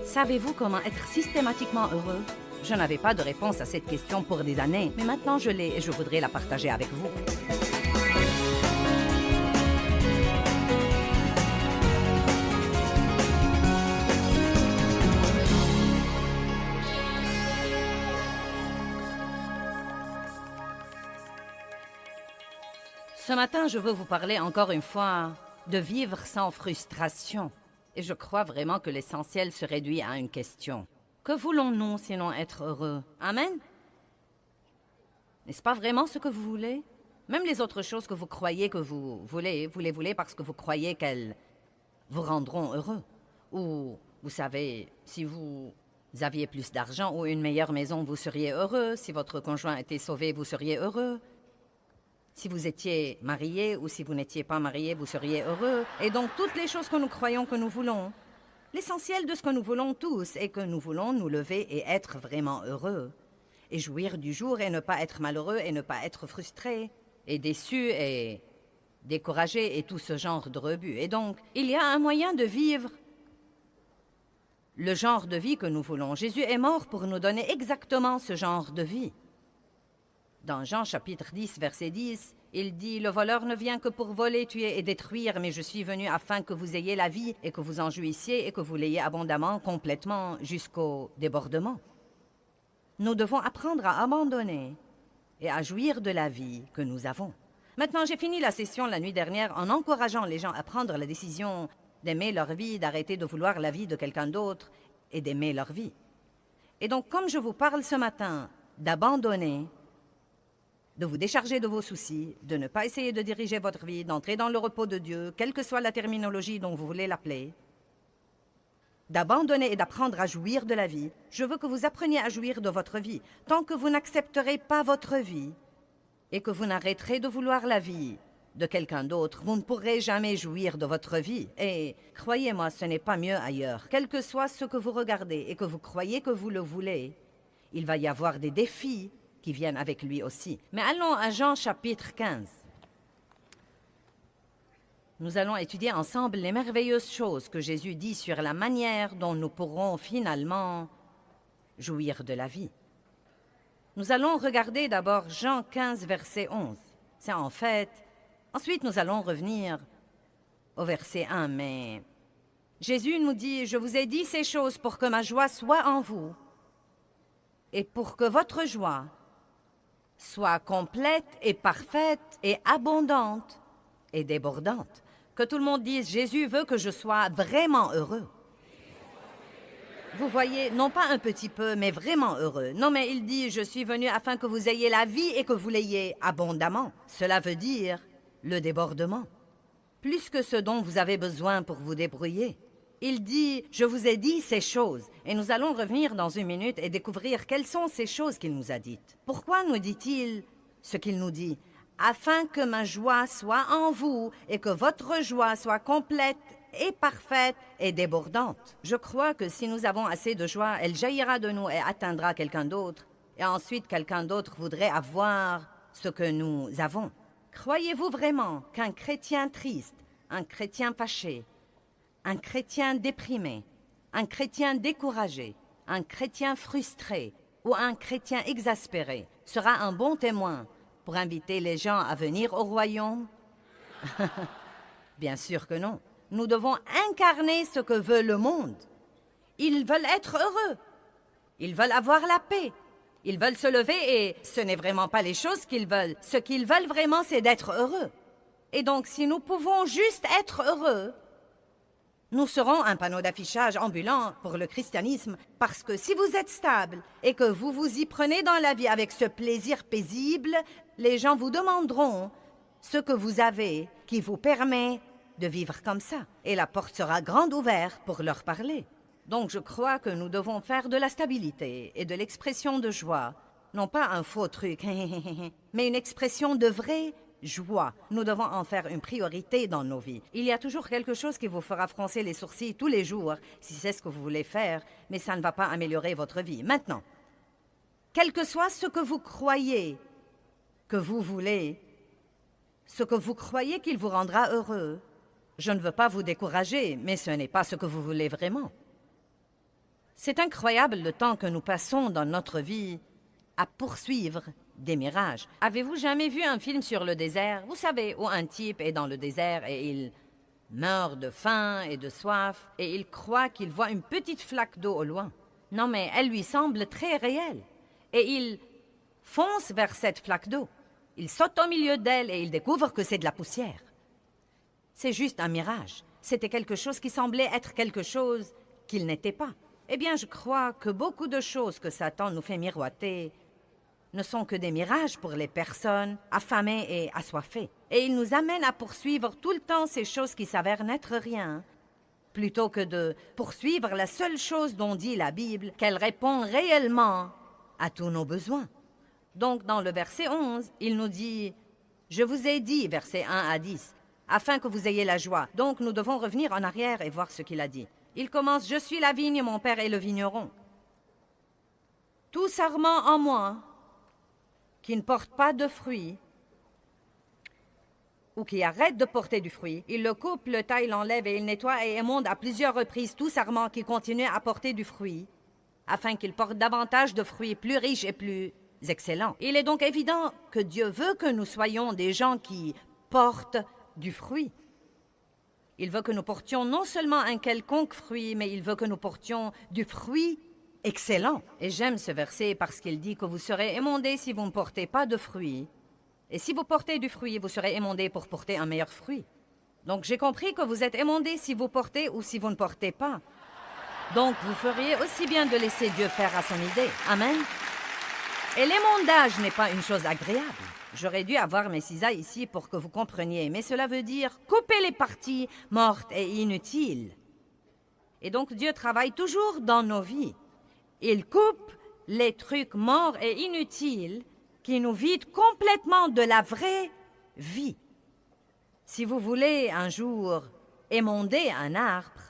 Savez-vous comment être systématiquement heureux? Je n'avais pas de réponse à cette question pour des années, mais maintenant je l'ai et je voudrais la partager avec vous. Ce matin, je veux vous parler encore une fois de vivre sans frustration. Et je crois vraiment que l'essentiel se réduit à une question. Que voulons-nous sinon être heureux? Amen? N'est-ce pas vraiment ce que vous voulez? Même les autres choses que vous croyez que vous les voulez parce que vous croyez qu'elles vous rendront heureux. Ou, vous savez, si vous aviez plus d'argent ou une meilleure maison, vous seriez heureux. Si votre conjoint était sauvé, vous seriez heureux. Si vous étiez marié ou si vous n'étiez pas marié, vous seriez heureux. Et donc, toutes les choses que nous croyons que nous voulons, l'essentiel de ce que nous voulons tous est que nous voulons nous lever et être vraiment heureux. Et jouir du jour et ne pas être malheureux et ne pas être frustré et déçu et découragé et tout ce genre de rebut. Et donc, il y a un moyen de vivre le genre de vie que nous voulons. Jésus est mort pour nous donner exactement ce genre de vie. Dans Jean chapitre 10, verset 10, il dit « Le voleur ne vient que pour voler, tuer et détruire, mais je suis venu afin que vous ayez la vie et que vous en jouissiez et que vous l'ayez abondamment, complètement, jusqu'au débordement. » Nous devons apprendre à abandonner et à jouir de la vie que nous avons. Maintenant, j'ai fini la session la nuit dernière en encourageant les gens à prendre la décision d'aimer leur vie, d'arrêter de vouloir la vie de quelqu'un d'autre et d'aimer leur vie. Et donc, comme je vous parle ce matin d'abandonner, de vous décharger de vos soucis, de ne pas essayer de diriger votre vie, d'entrer dans le repos de Dieu, quelle que soit la terminologie dont vous voulez l'appeler, d'abandonner et d'apprendre à jouir de la vie. Je veux que vous appreniez à jouir de votre vie. Tant que vous n'accepterez pas votre vie et que vous n'arrêterez de vouloir la vie de quelqu'un d'autre, vous ne pourrez jamais jouir de votre vie. Et croyez-moi, ce n'est pas mieux ailleurs. Quel que soit ce que vous regardez et que vous croyez que vous le voulez, il va y avoir des défis qui viennent avec lui aussi. Mais allons à Jean chapitre 15. Nous allons étudier ensemble les merveilleuses choses que Jésus dit sur la manière dont nous pourrons finalement jouir de la vie. Nous allons regarder d'abord Jean 15, verset 11. C'est en fait... Ensuite, nous allons revenir au verset 1, mais... Jésus nous dit « Je vous ai dit ces choses pour que ma joie soit en vous et pour que votre joie soit complète et parfaite et abondante et débordante. » Que tout le monde dise « Jésus veut que je sois vraiment heureux. » Vous voyez, non pas un petit peu, mais vraiment heureux. Non, mais il dit « Je suis venu afin que vous ayez la vie et que vous l'ayez abondamment. » Cela veut dire le débordement. Plus que ce dont vous avez besoin pour vous débrouiller. Il dit « Je vous ai dit ces choses. » Et nous allons revenir dans une minute et découvrir quelles sont ces choses qu'il nous a dites. Pourquoi nous dit-il ce qu'il nous dit? Afin que ma joie soit en vous et que votre joie soit complète et parfaite et débordante. Je crois que si nous avons assez de joie, elle jaillira de nous et atteindra quelqu'un d'autre. Et ensuite, quelqu'un d'autre voudrait avoir ce que nous avons. Croyez-vous vraiment qu'un chrétien triste, un chrétien fâché, un chrétien déprimé, un chrétien découragé, un chrétien frustré ou un chrétien exaspéré sera un bon témoin pour inviter les gens à venir au royaume? Bien sûr que non. Nous devons incarner ce que veut le monde. Ils veulent être heureux. Ils veulent avoir la paix. Ils veulent se lever et ce n'est vraiment pas les choses qu'ils veulent. Ce qu'ils veulent vraiment, c'est d'être heureux. Et donc, si nous pouvons juste être heureux, nous serons un panneau d'affichage ambulant pour le christianisme, parce que si vous êtes stable et que vous vous y prenez dans la vie avec ce plaisir paisible, les gens vous demanderont ce que vous avez qui vous permet de vivre comme ça. Et la porte sera grande ouverte pour leur parler. Donc je crois que nous devons faire de la stabilité et de l'expression de joie, non pas un faux truc, mais une expression de vraie joie. Nous devons en faire une priorité dans nos vies. Il y a toujours quelque chose qui vous fera froncer les sourcils tous les jours, si c'est ce que vous voulez faire, mais ça ne va pas améliorer votre vie. Maintenant, quel que soit ce que vous croyez que vous voulez, ce que vous croyez qu'il vous rendra heureux, je ne veux pas vous décourager, mais ce n'est pas ce que vous voulez vraiment. C'est incroyable le temps que nous passons dans notre vie à poursuivre des mirages. Avez-vous jamais vu un film sur le désert? Vous savez, où un type est dans le désert et il meurt de faim et de soif et il croit qu'il voit une petite flaque d'eau au loin. Non, mais elle lui semble très réelle. Et il fonce vers cette flaque d'eau. Il saute au milieu d'elle et il découvre que c'est de la poussière. C'est juste un mirage. C'était quelque chose qui semblait être quelque chose qu'il n'était pas. Eh bien, je crois que beaucoup de choses que Satan nous fait miroiter ne sont que des mirages pour les personnes affamées et assoiffées. Et il nous amène à poursuivre tout le temps ces choses qui s'avèrent n'être rien, plutôt que de poursuivre la seule chose dont dit la Bible, qu'elle répond réellement à tous nos besoins. Donc, dans le verset 11, il nous dit « Je vous ai dit, versets 1 à 10, afin que vous ayez la joie. » Donc, nous devons revenir en arrière et voir ce qu'il a dit. Il commence « Je suis la vigne, mon père est le vigneron. Tout sarment en moi qui ne porte pas de fruits ou qui arrête de porter du fruit, il le coupe, le taille, l'enlève et il nettoie et émonde à plusieurs reprises tout sarment qui continue à porter du fruit, afin qu'il porte davantage de fruits plus riches et plus excellents. Il est donc évident que Dieu veut que nous soyons des gens qui portent du fruit. Il veut que nous portions non seulement un quelconque fruit, mais il veut que nous portions du fruit excellent. Et j'aime ce verset parce qu'il dit que vous serez émondés si vous ne portez pas de fruit. Et si vous portez du fruit, vous serez émondés pour porter un meilleur fruit. Donc j'ai compris que vous êtes émondés si vous portez ou si vous ne portez pas. Donc vous feriez aussi bien de laisser Dieu faire à son idée. Amen. Et l'émondage n'est pas une chose agréable. J'aurais dû avoir mes cisailles ici pour que vous compreniez, mais cela veut dire couper les parties mortes et inutiles. Et donc Dieu travaille toujours dans nos vies. Il coupe les trucs morts et inutiles qui nous vident complètement de la vraie vie. Si vous voulez un jour émonder un arbre,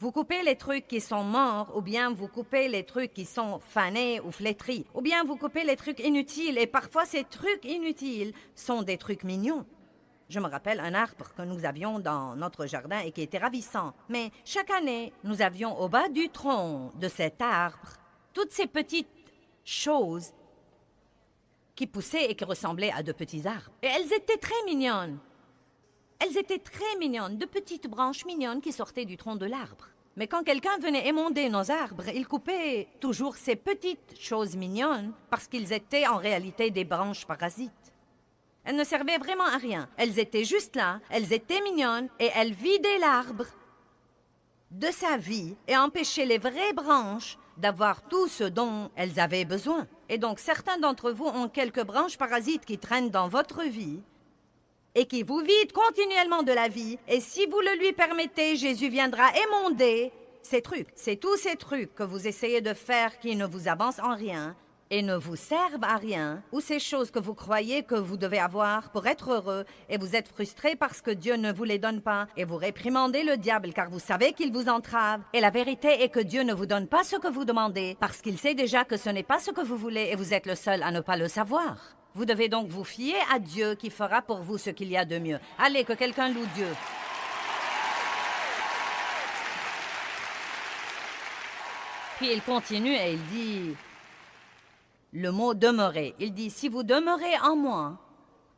vous coupez les trucs qui sont morts, ou bien vous coupez les trucs qui sont fanés ou flétris, ou bien vous coupez les trucs inutiles, et parfois ces trucs inutiles sont des trucs mignons. Je me rappelle un arbre que nous avions dans notre jardin et qui était ravissant. Mais chaque année, nous avions au bas du tronc de cet arbre toutes ces petites choses qui poussaient et qui ressemblaient à de petits arbres. Et elles étaient très mignonnes. Elles étaient très mignonnes, de petites branches mignonnes qui sortaient du tronc de l'arbre. Mais quand quelqu'un venait émonder nos arbres, il coupait toujours ces petites choses mignonnes parce qu'ils étaient en réalité des branches parasites. Elles ne servaient vraiment à rien. Elles étaient juste là, elles étaient mignonnes et elles vidaient l'arbre de sa vie et empêchaient les vraies branches d'avoir tout ce dont elles avaient besoin. Et donc certains d'entre vous ont quelques branches parasites qui traînent dans votre vie et qui vous vident continuellement de la vie. Et si vous le lui permettez, Jésus viendra émonder ces trucs. C'est tous ces trucs que vous essayez de faire qui ne vous avancent en rien et ne vous servent à rien, ou ces choses que vous croyez que vous devez avoir pour être heureux, et vous êtes frustré parce que Dieu ne vous les donne pas, et vous réprimandez le diable car vous savez qu'il vous entrave. Et la vérité est que Dieu ne vous donne pas ce que vous demandez, parce qu'il sait déjà que ce n'est pas ce que vous voulez, et vous êtes le seul à ne pas le savoir. Vous devez donc vous fier à Dieu qui fera pour vous ce qu'il y a de mieux. Allez, que quelqu'un loue Dieu. Puis il continue et il dit... Le mot « demeurer », il dit « Si vous demeurez en moi »,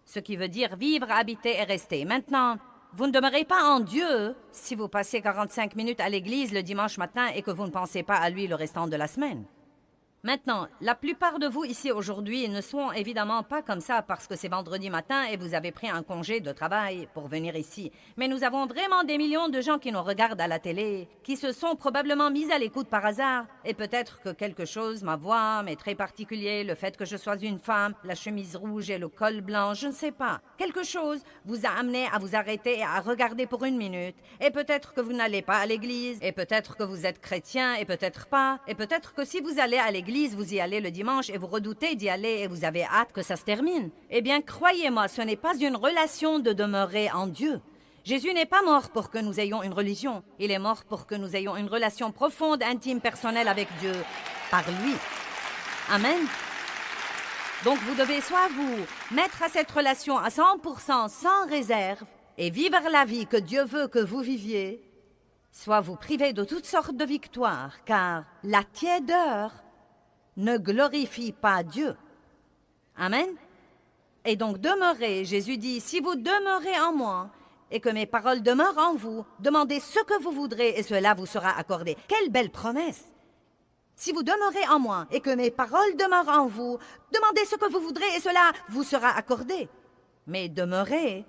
ce qui veut dire vivre, habiter et rester. Maintenant, vous ne demeurez pas en Dieu si vous passez 45 minutes à l'église le dimanche matin et que vous ne pensez pas à lui le restant de la semaine. Maintenant, la plupart de vous ici aujourd'hui ne sont évidemment pas comme ça parce que c'est vendredi matin et vous avez pris un congé de travail pour venir ici. Mais nous avons vraiment des millions de gens qui nous regardent à la télé, qui se sont probablement mis à l'écoute par hasard. Et peut-être que quelque chose, ma voix, m'est très particulier, le fait que je sois une femme, la chemise rouge et le col blanc, je ne sais pas. Quelque chose vous a amené à vous arrêter et à regarder pour une minute. Et peut-être que vous n'allez pas à l'église, et peut-être que vous êtes chrétien, et peut-être pas. Et peut-être que si vous allez à l'église, vous y allez le dimanche et vous redoutez d'y aller et vous avez hâte que ça se termine. Eh bien, croyez-moi, ce n'est pas une relation de demeurer en Dieu. Jésus n'est pas mort pour que nous ayons une religion. Il est mort pour que nous ayons une relation profonde, intime, personnelle avec Dieu, par lui. Amen. Donc, vous devez soit vous mettre à cette relation à 100%, sans réserve, et vivre la vie que Dieu veut que vous viviez, soit vous privez de toutes sortes de victoires, car la tiédeur ne glorifie pas Dieu. Amen. Et donc demeurez, Jésus dit, si vous demeurez en moi et que mes paroles demeurent en vous, demandez ce que vous voudrez et cela vous sera accordé. Quelle belle promesse! Si vous demeurez en moi et que mes paroles demeurent en vous, demandez ce que vous voudrez et cela vous sera accordé. Mais demeurer,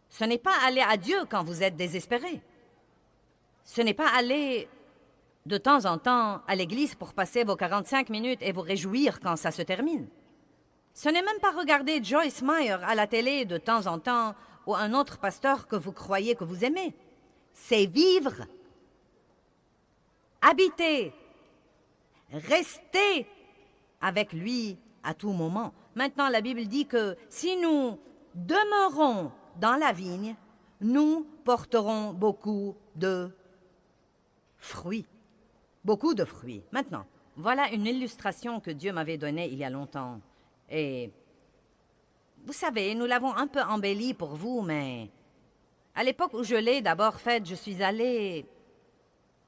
ce n'est pas aller à Dieu quand vous êtes désespéré. Ce n'est pas aller de temps en temps à l'église pour passer vos 45 minutes et vous réjouir quand ça se termine. Ce n'est même pas regarder Joyce Meyer à la télé de temps en temps ou un autre pasteur que vous croyez que vous aimez. C'est vivre, habiter, rester avec lui à tout moment. Maintenant, la Bible dit que si nous demeurons dans la vigne, nous porterons beaucoup de fruits. Beaucoup de fruits. Maintenant, voilà une illustration que Dieu m'avait donnée il y a longtemps. Et vous savez, nous l'avons un peu embellie pour vous, mais à l'époque où je l'ai d'abord faite, je suis allée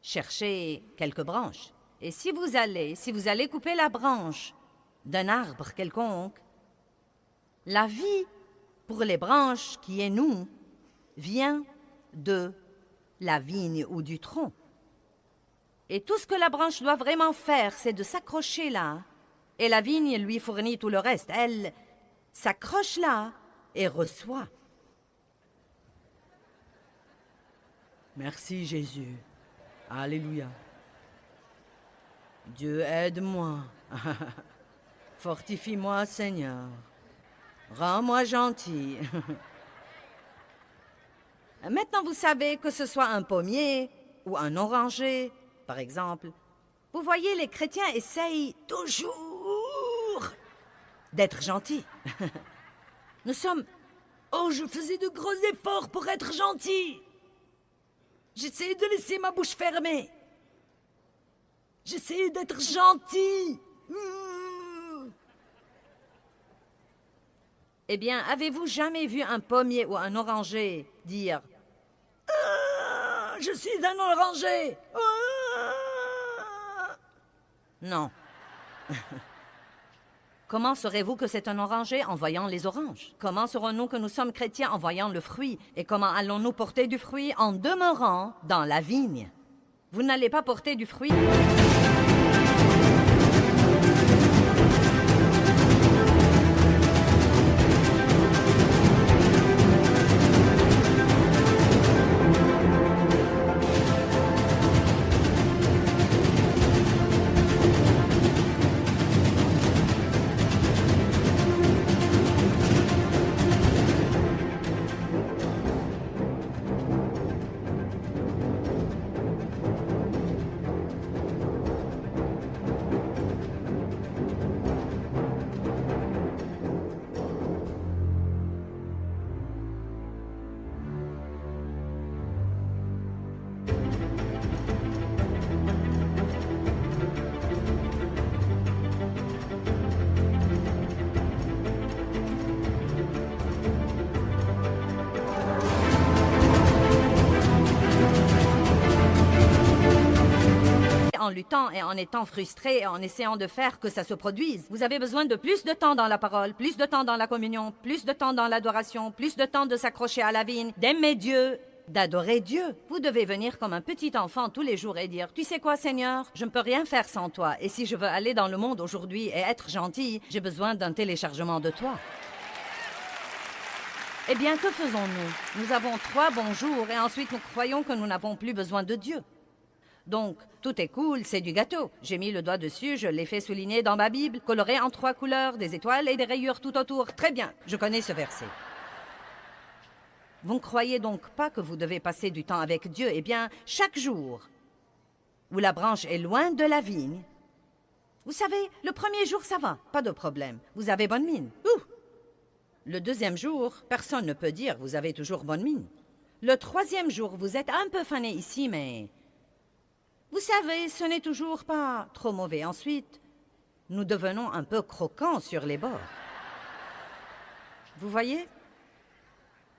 chercher quelques branches. Et si vous allez couper la branche d'un arbre quelconque, la vie pour les branches qui est nous vient de la vigne ou du tronc. Et tout ce que la branche doit vraiment faire, c'est de s'accrocher là, et la vigne lui fournit tout le reste. Elle s'accroche là et reçoit. Merci Jésus. Alléluia. Dieu aide-moi. Fortifie-moi Seigneur. Rends-moi gentil. Maintenant vous savez que ce soit un pommier ou un oranger, par exemple. Vous voyez, les chrétiens essayent toujours d'être gentils. Nous sommes... Oh, je faisais de gros efforts pour être gentil. J'essayais de laisser ma bouche fermée. J'essayais d'être gentil. Eh bien, avez-vous jamais vu un pommier ou un oranger dire « Je suis un oranger !» Non. Comment saurez-vous que c'est un oranger en voyant les oranges? Comment saurons-nous que nous sommes chrétiens en voyant le fruit? Et comment allons-nous porter du fruit en demeurant dans la vigne? Vous n'allez pas porter du fruit. En luttant et en étant frustré et en essayant de faire que ça se produise. Vous avez besoin de plus de temps dans la parole, plus de temps dans la communion, plus de temps dans l'adoration, plus de temps de s'accrocher à la vigne, d'aimer Dieu, d'adorer Dieu. Vous devez venir comme un petit enfant tous les jours et dire « Tu sais quoi, Seigneur? Je ne peux rien faire sans toi. Et si je veux aller dans le monde aujourd'hui et être gentil, j'ai besoin d'un téléchargement de toi. » Eh bien, que faisons-nous? Nous avons 3 bons jours et ensuite nous croyons que nous n'avons plus besoin de Dieu. Donc, tout est cool, c'est du gâteau. J'ai mis le doigt dessus, je l'ai fait souligner dans ma Bible, coloré en 3 couleurs, des étoiles et des rayures tout autour. Très bien, je connais ce verset. Vous ne croyez donc pas que vous devez passer du temps avec Dieu? Eh bien, chaque jour où la branche est loin de la vigne, vous savez, le premier jour, ça va, pas de problème. Vous avez bonne mine. Ouh! Le deuxième jour, personne ne peut dire vous avez toujours bonne mine. Le 3e jour, vous êtes un peu fané ici, mais... Vous savez, ce n'est toujours pas trop mauvais. Ensuite, nous devenons un peu croquants sur les bords. Vous voyez?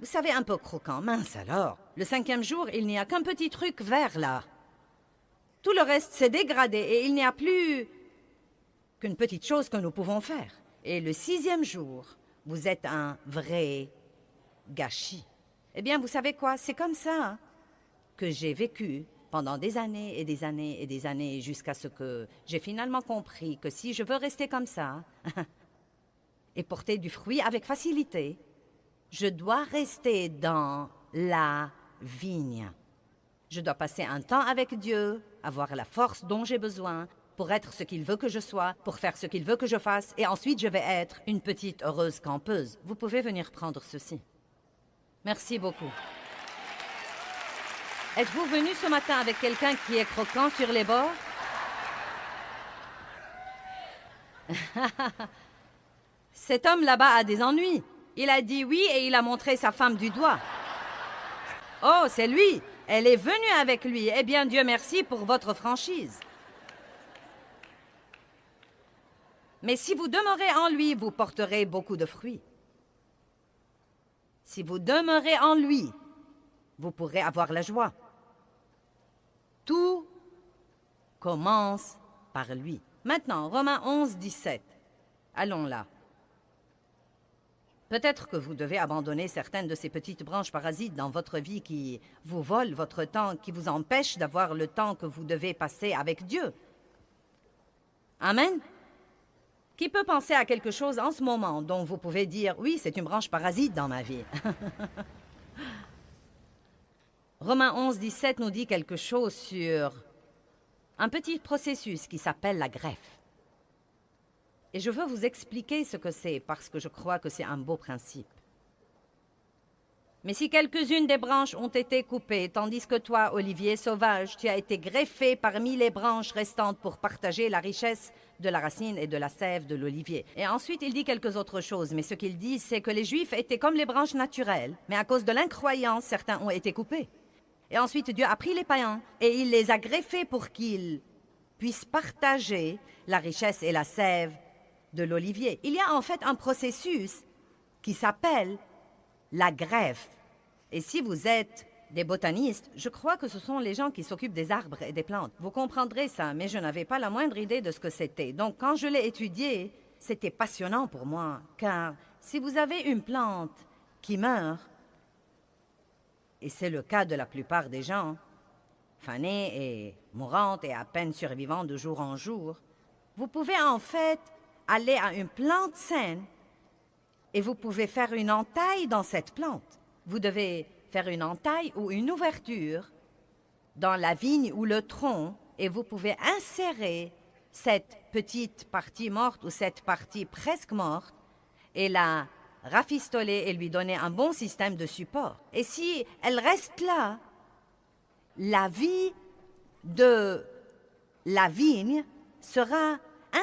Vous savez, un peu croquant, mince alors. Le 5e jour, il n'y a qu'un petit truc vert là. Tout le reste s'est dégradé et il n'y a plus qu'une petite chose que nous pouvons faire. Et le 6e jour, vous êtes un vrai gâchis. Eh bien, vous savez quoi? C'est comme ça que j'ai vécu pendant des années et des années et des années jusqu'à ce que j'ai finalement compris que si je veux rester comme ça et porter du fruit avec facilité, je dois rester dans la vigne. Je dois passer un temps avec Dieu, avoir la force dont j'ai besoin pour être ce qu'il veut que je sois, pour faire ce qu'il veut que je fasse, et ensuite je vais être une petite heureuse campeuse. Vous pouvez venir prendre ceci. Merci beaucoup. Êtes-vous venu ce matin avec quelqu'un qui est croquant sur les bords? Cet homme là-bas a des ennuis. Il a dit oui et il a montré sa femme du doigt. Oh, c'est lui! Elle est venue avec lui. Eh bien, Dieu merci pour votre franchise. Mais si vous demeurez en lui, vous porterez beaucoup de fruits. Si vous demeurez en lui, vous pourrez avoir la joie. Tout commence par lui. Maintenant, Romains 11, 17. Allons là. Peut-être que vous devez abandonner certaines de ces petites branches parasites dans votre vie qui vous volent votre temps, qui vous empêchent d'avoir le temps que vous devez passer avec Dieu. Amen. Qui peut penser à quelque chose en ce moment dont vous pouvez dire « Oui, c'est une branche parasite dans ma vie ». Romains 11, 17 nous dit quelque chose sur un petit processus qui s'appelle la greffe. Et je veux vous expliquer ce que c'est parce que je crois que c'est un beau principe. Mais si quelques-unes des branches ont été coupées, tandis que toi, olivier sauvage, tu as été greffé parmi les branches restantes pour partager la richesse de la racine et de la sève de l'olivier. Et ensuite, il dit quelques autres choses, mais ce qu'il dit, c'est que les Juifs étaient comme les branches naturelles, mais à cause de l'incroyance, certains ont été coupés. Et ensuite, Dieu a pris les païens et il les a greffés pour qu'ils puissent partager la richesse et la sève de l'olivier. Il y a en fait un processus qui s'appelle la greffe. Et si vous êtes des botanistes, je crois que ce sont les gens qui s'occupent des arbres et des plantes. Vous comprendrez ça, mais je n'avais pas la moindre idée de ce que c'était. Donc quand je l'ai étudié, c'était passionnant pour moi, car si vous avez une plante qui meurt, et c'est le cas de la plupart des gens, fanée et mourante et à peine survivant de jour en jour, vous pouvez en fait aller à une plante saine et vous pouvez faire une entaille dans cette plante. Vous devez faire une entaille ou une ouverture dans la vigne ou le tronc et vous pouvez insérer cette petite partie morte ou cette partie presque morte et la rafistoler et lui donner un bon système de support. Et si elle reste là, la vie de la vigne sera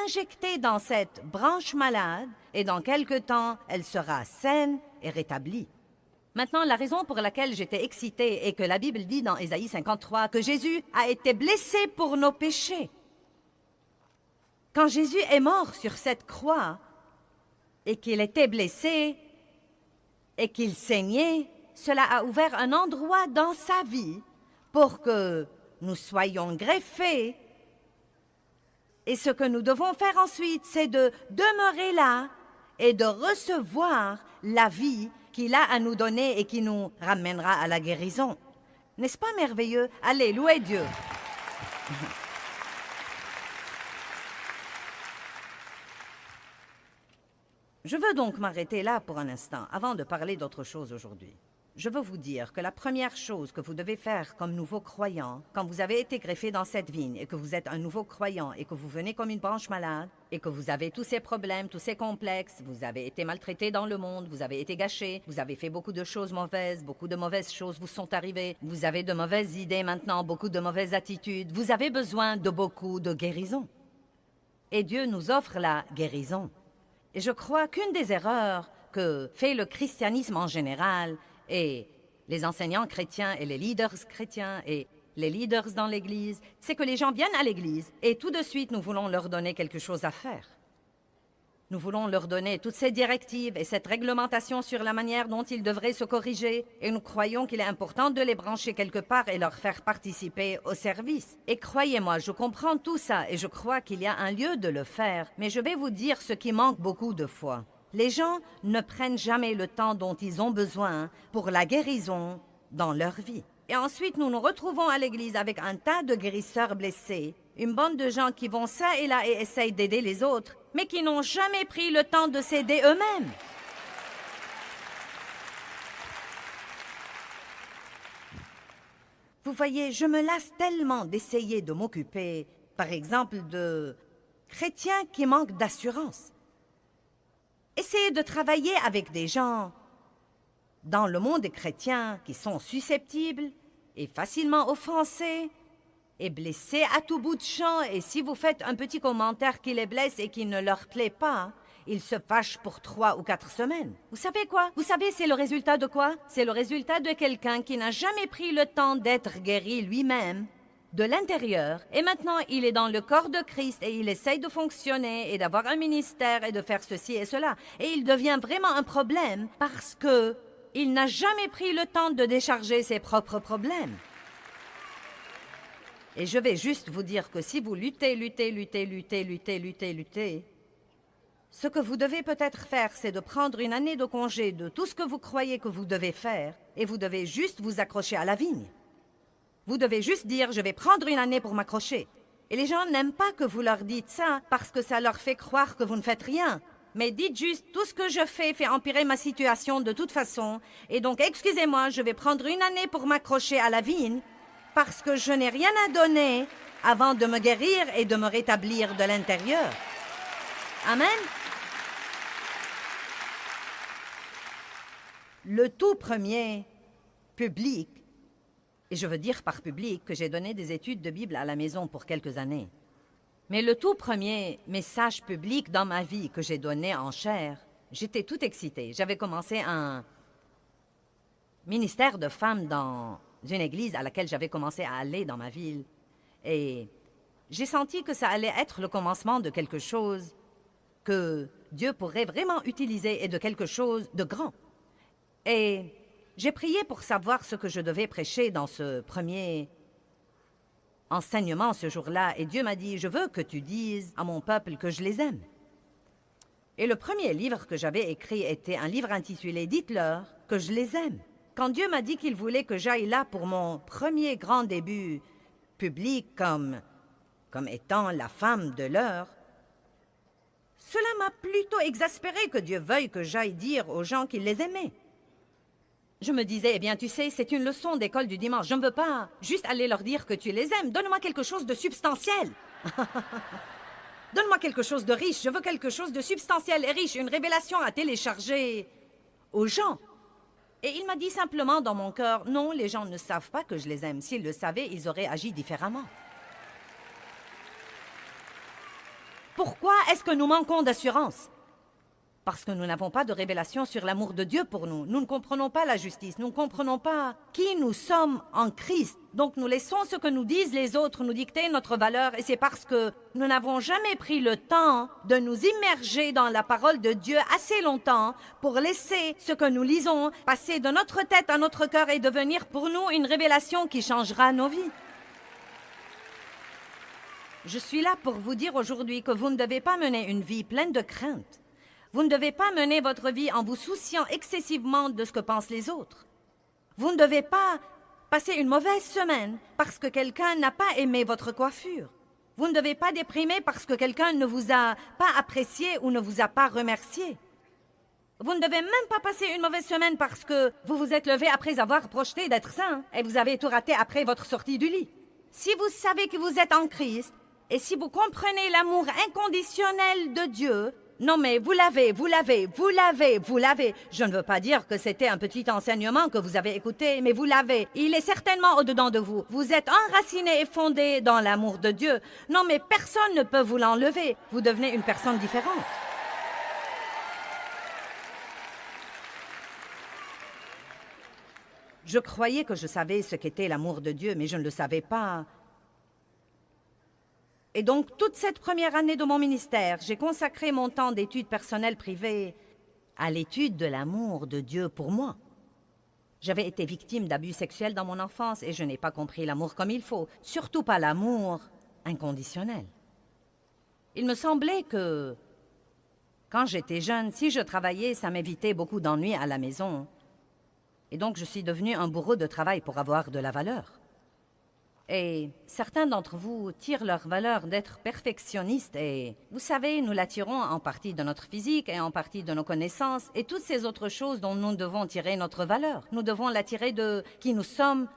injectée dans cette branche malade et dans quelque temps, elle sera saine et rétablie. Maintenant, la raison pour laquelle j'étais excitée est que la Bible dit dans Ésaïe 53 que Jésus a été blessé pour nos péchés. Quand Jésus est mort sur cette croix et qu'il était blessé et qu'il saignait, cela a ouvert un endroit dans sa vie pour que nous soyons greffés. Et ce que nous devons faire ensuite, c'est de demeurer là et de recevoir la vie qu'il a à nous donner et qui nous ramènera à la guérison. N'est-ce pas merveilleux? Allez, louez Dieu. Je veux donc m'arrêter là pour un instant avant de parler d'autre chose aujourd'hui. Je veux vous dire que la première chose que vous devez faire comme nouveau croyant, quand vous avez été greffé dans cette vigne et que vous êtes un nouveau croyant et que vous venez comme une branche malade et que vous avez tous ces problèmes, tous ces complexes, vous avez été maltraité dans le monde, vous avez été gâché, vous avez fait beaucoup de choses mauvaises, beaucoup de mauvaises choses vous sont arrivées, vous avez de mauvaises idées maintenant, beaucoup de mauvaises attitudes, vous avez besoin de beaucoup de guérison. Et Dieu nous offre la guérison. Et je crois qu'une des erreurs que fait le christianisme en général, et les enseignants chrétiens et les leaders chrétiens et les leaders dans l'Église, c'est que les gens viennent à l'Église et tout de suite nous voulons leur donner quelque chose à faire. Nous voulons leur donner toutes ces directives et cette réglementation sur la manière dont ils devraient se corriger, et nous croyons qu'il est important de les brancher quelque part et leur faire participer au service. Et croyez-moi, je comprends tout ça et je crois qu'il y a un lieu de le faire, mais je vais vous dire ce qui manque beaucoup de fois. Les gens ne prennent jamais le temps dont ils ont besoin pour la guérison dans leur vie. Et ensuite, nous nous retrouvons à l'église avec un tas de guérisseurs blessés, une bande de gens qui vont ça et là et essayent d'aider les autres, mais qui n'ont jamais pris le temps de s'aider eux-mêmes. Vous voyez, je me lasse tellement d'essayer de m'occuper, par exemple, de chrétiens qui manquent d'assurance. Essayez de travailler avec des gens dans le monde des chrétiens qui sont susceptibles et facilement offensés et blessés à tout bout de champ, et si vous faites un petit commentaire qui les blesse et qui ne leur plaît pas, ils se fâchent pour 3 ou 4 semaines. Vous savez quoi? Vous savez, c'est le résultat de quoi? C'est le résultat de quelqu'un qui n'a jamais pris le temps d'être guéri lui-même de l'intérieur, et maintenant il est dans le corps de Christ et il essaye de fonctionner et d'avoir un ministère et de faire ceci et cela. Et il devient vraiment un problème parce que il n'a jamais pris le temps de décharger ses propres problèmes. Et je vais juste vous dire que si vous luttez, ce que vous devez peut-être faire, c'est de prendre une année de congé de tout ce que vous croyez que vous devez faire, et vous devez juste vous accrocher à la vigne. Vous devez juste dire « je vais prendre une année pour m'accrocher ». Et les gens n'aiment pas que vous leur dites ça parce que ça leur fait croire que vous ne faites rien. Mais dites juste « tout ce que je fais fait empirer ma situation de toute façon, et donc excusez-moi, je vais prendre une année pour m'accrocher à la vigne parce que je n'ai rien à donner avant de me guérir et de me rétablir de l'intérieur. » Amen. Le tout premier public, et je veux dire par public que j'ai donné des études de Bible à la maison pour quelques années, mais le tout premier message public dans ma vie que j'ai donné en chair, j'étais toute excitée. J'avais commencé un ministère de femmes dans une église à laquelle j'avais commencé à aller dans ma ville, et j'ai senti que ça allait être le commencement de quelque chose que Dieu pourrait vraiment utiliser et de quelque chose de grand. Et j'ai prié pour savoir ce que je devais prêcher dans ce premier enseignement ce jour-là, et Dieu m'a dit « Je veux que tu dises à mon peuple que je les aime. » Et le premier livre que j'avais écrit était un livre intitulé « Dites-leur que je les aime ». Quand Dieu m'a dit qu'il voulait que j'aille là pour mon premier grand début public comme étant la femme de l'heure, cela m'a plutôt exaspéré que Dieu veuille que j'aille dire aux gens qu'il les aimait. Je me disais, eh bien, tu sais, c'est une leçon d'école du dimanche. Je ne veux pas juste aller leur dire que tu les aimes. Donne-moi quelque chose de substantiel. Donne-moi quelque chose de riche. Je veux quelque chose de substantiel et riche, une révélation à télécharger aux gens. Et il m'a dit simplement dans mon cœur, non, les gens ne savent pas que je les aime. S'ils le savaient, ils auraient agi différemment. Pourquoi est-ce que nous manquons d'assurance? Parce que nous n'avons pas de révélation sur l'amour de Dieu pour nous. Nous ne comprenons pas la justice. Nous ne comprenons pas qui nous sommes en Christ. Donc nous laissons ce que nous disent les autres nous dicter notre valeur. Et c'est parce que nous n'avons jamais pris le temps de nous immerger dans la parole de Dieu assez longtemps pour laisser ce que nous lisons passer de notre tête à notre cœur et devenir pour nous une révélation qui changera nos vies. Je suis là pour vous dire aujourd'hui que vous ne devez pas mener une vie pleine de crainte. Vous ne devez pas mener votre vie en vous souciant excessivement de ce que pensent les autres. Vous ne devez pas passer une mauvaise semaine parce que quelqu'un n'a pas aimé votre coiffure. Vous ne devez pas déprimer parce que quelqu'un ne vous a pas apprécié ou ne vous a pas remercié. Vous ne devez même pas passer une mauvaise semaine parce que vous vous êtes levé après avoir projeté d'être saint et vous avez tout raté après votre sortie du lit. Si vous savez que vous êtes en Christ et si vous comprenez l'amour inconditionnel de Dieu, non mais vous l'avez. Je ne veux pas dire que c'était un petit enseignement que vous avez écouté, mais vous l'avez. Il est certainement au-dedans de vous. Vous êtes enraciné et fondé dans l'amour de Dieu. Non mais personne ne peut vous l'enlever. Vous devenez une personne différente. Je croyais que je savais ce qu'était l'amour de Dieu, mais je ne le savais pas Et donc, toute cette première année de mon ministère, j'ai consacré mon temps d'études personnelles privées à l'étude de l'amour de Dieu pour moi. J'avais été victime d'abus sexuels dans mon enfance et je n'ai pas compris l'amour comme il faut, surtout pas l'amour inconditionnel. Il me semblait que, quand j'étais jeune, si je travaillais, ça m'évitait beaucoup d'ennuis à la maison. Et donc, je suis devenue un bourreau de travail pour avoir de la valeur. Et certains d'entre vous tirent leur valeur d'être perfectionnistes et, vous savez, nous la tirons en partie de notre physique et en partie de nos connaissances et toutes ces autres choses dont nous devons tirer notre valeur. Nous devons la tirer de qui nous sommes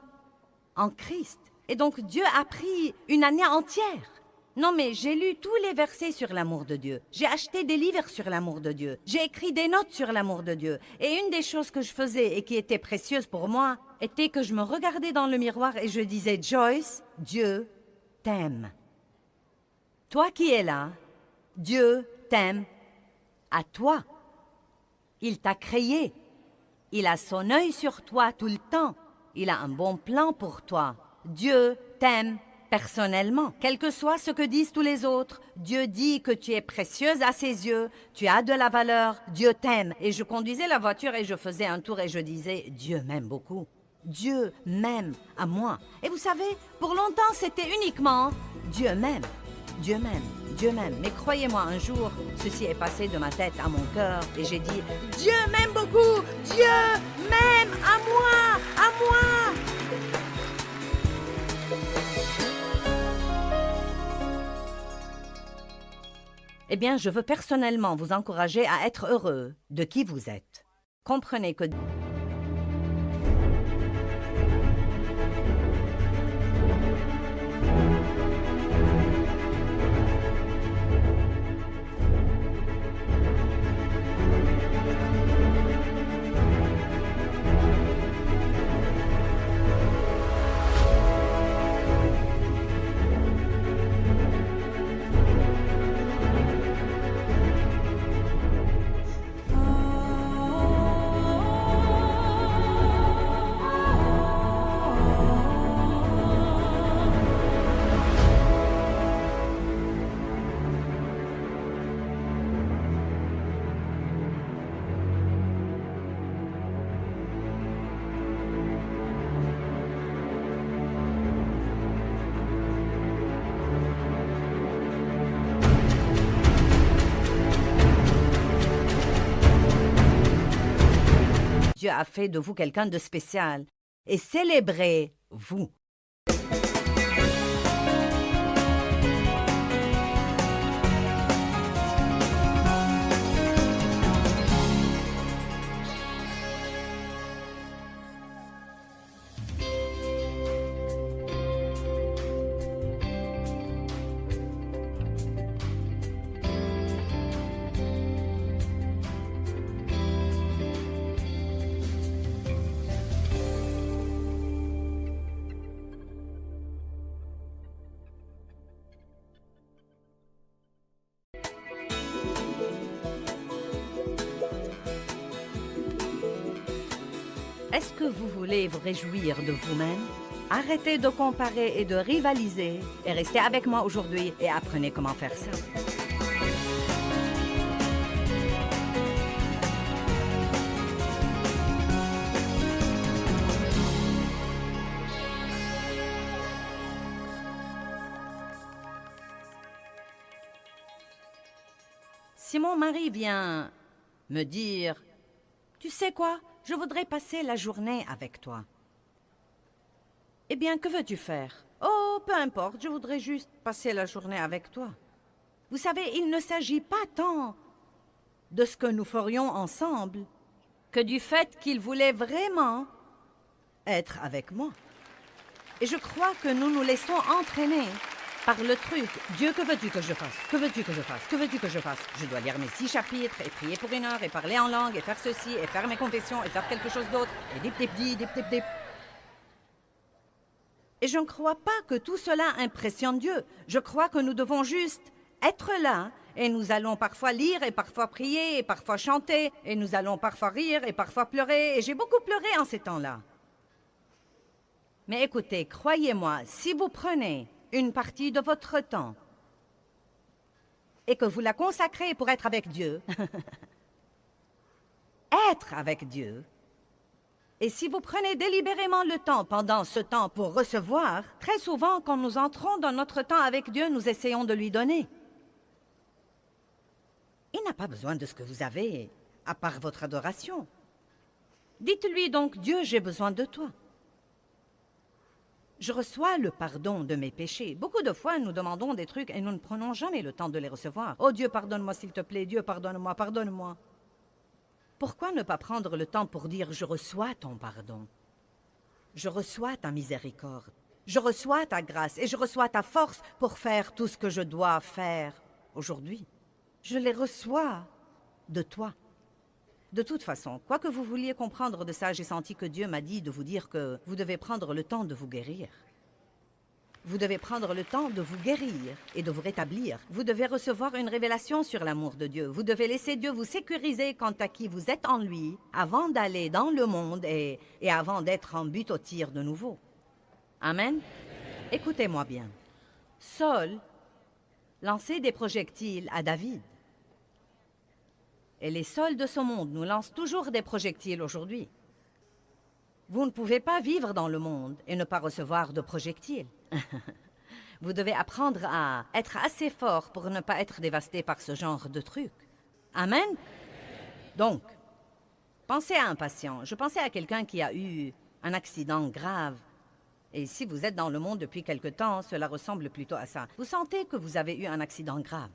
en Christ. Et donc Dieu a pris une année entière. Non mais j'ai lu tous les versets sur l'amour de Dieu. J'ai acheté des livres sur l'amour de Dieu. J'ai écrit des notes sur l'amour de Dieu. Et une des choses que je faisais et qui était précieuse pour moi était que je me regardais dans le miroir et je disais « Joyce, Dieu t'aime. Toi qui es là, Dieu t'aime à toi. Il t'a créé. Il a son œil sur toi tout le temps. Il a un bon plan pour toi. Dieu t'aime personnellement. Quel que soit ce que disent tous les autres, Dieu dit que tu es précieuse à ses yeux, tu as de la valeur, Dieu t'aime. Et je conduisais la voiture et je faisais un tour et je disais « Dieu m'aime beaucoup. Dieu m'aime à moi. » Et vous savez, pour longtemps, c'était uniquement « Dieu m'aime, Dieu m'aime, Dieu m'aime. » Mais croyez-moi, un jour, ceci est passé de ma tête à mon cœur et j'ai dit « Dieu m'aime beaucoup, Dieu m'aime à moi, à moi. » Eh bien, je veux personnellement vous encourager à être heureux de qui vous êtes. Comprenez que... Dieu a fait de vous quelqu'un de spécial et célébrez-vous. Est-ce que vous voulez vous réjouir de vous-même? Arrêtez de comparer et de rivaliser et restez avec moi aujourd'hui et apprenez comment faire ça. Si mon mari vient me dire « Tu sais quoi? Je voudrais passer la journée avec toi. » Eh bien, que veux-tu faire? Oh, peu importe, je voudrais juste passer la journée avec toi. Vous savez, il ne s'agit pas tant de ce que nous ferions ensemble que du fait qu'il voulait vraiment être avec moi. Et je crois que nous nous laissons entraîner par le truc. Dieu, que veux-tu que je fasse? Que veux-tu que je fasse? Que veux-tu que je fasse? Je dois lire mes 6 chapitres et prier pour 1 heure et parler en langue et faire ceci et faire mes confessions et faire quelque chose d'autre et dip, dip, dip, dip, dip, dip. Et je ne crois pas que tout cela impressionne Dieu. Je crois que nous devons juste être là et nous allons parfois lire et parfois prier et parfois chanter et nous allons parfois rire et parfois pleurer et j'ai beaucoup pleuré en ces temps-là. Mais écoutez, croyez-moi, si vous prenez une partie de votre temps et que vous la consacrez pour être avec Dieu, être avec Dieu, et si vous prenez délibérément le temps pendant ce temps pour recevoir, très souvent, quand nous entrons dans notre temps avec Dieu, nous essayons de lui donner. Il n'a pas besoin de ce que vous avez, à part votre adoration. Dites-lui donc, Dieu, j'ai besoin de toi. Je reçois le pardon de mes péchés. Beaucoup de fois, nous demandons des trucs et nous ne prenons jamais le temps de les recevoir. Oh Dieu, pardonne-moi s'il te plaît. Dieu, pardonne-moi, pardonne-moi. Pourquoi ne pas prendre le temps pour dire « Je reçois ton pardon. Je reçois ta miséricorde. Je reçois ta grâce et je reçois ta force pour faire tout ce que je dois faire aujourd'hui. Je les reçois de toi. » De toute façon, quoi que vous vouliez comprendre de ça, j'ai senti que Dieu m'a dit de vous dire que vous devez prendre le temps de vous guérir. Vous devez prendre le temps de vous guérir et de vous rétablir. Vous devez recevoir une révélation sur l'amour de Dieu. Vous devez laisser Dieu vous sécuriser quant à qui vous êtes en lui avant d'aller dans le monde et avant d'être en but au tir de nouveau. Amen. Écoutez-moi bien. Saul lançait des projectiles à David. Et les Sauls de ce monde nous lancent toujours des projectiles aujourd'hui. Vous ne pouvez pas vivre dans le monde et ne pas recevoir de projectiles. Vous devez apprendre à être assez fort pour ne pas être dévasté par ce genre de trucs. Amen? Donc, pensez à un patient. Je pensais à quelqu'un qui a eu un accident grave. Et si vous êtes dans le monde depuis quelque temps, cela ressemble plutôt à ça. Vous sentez que vous avez eu un accident grave.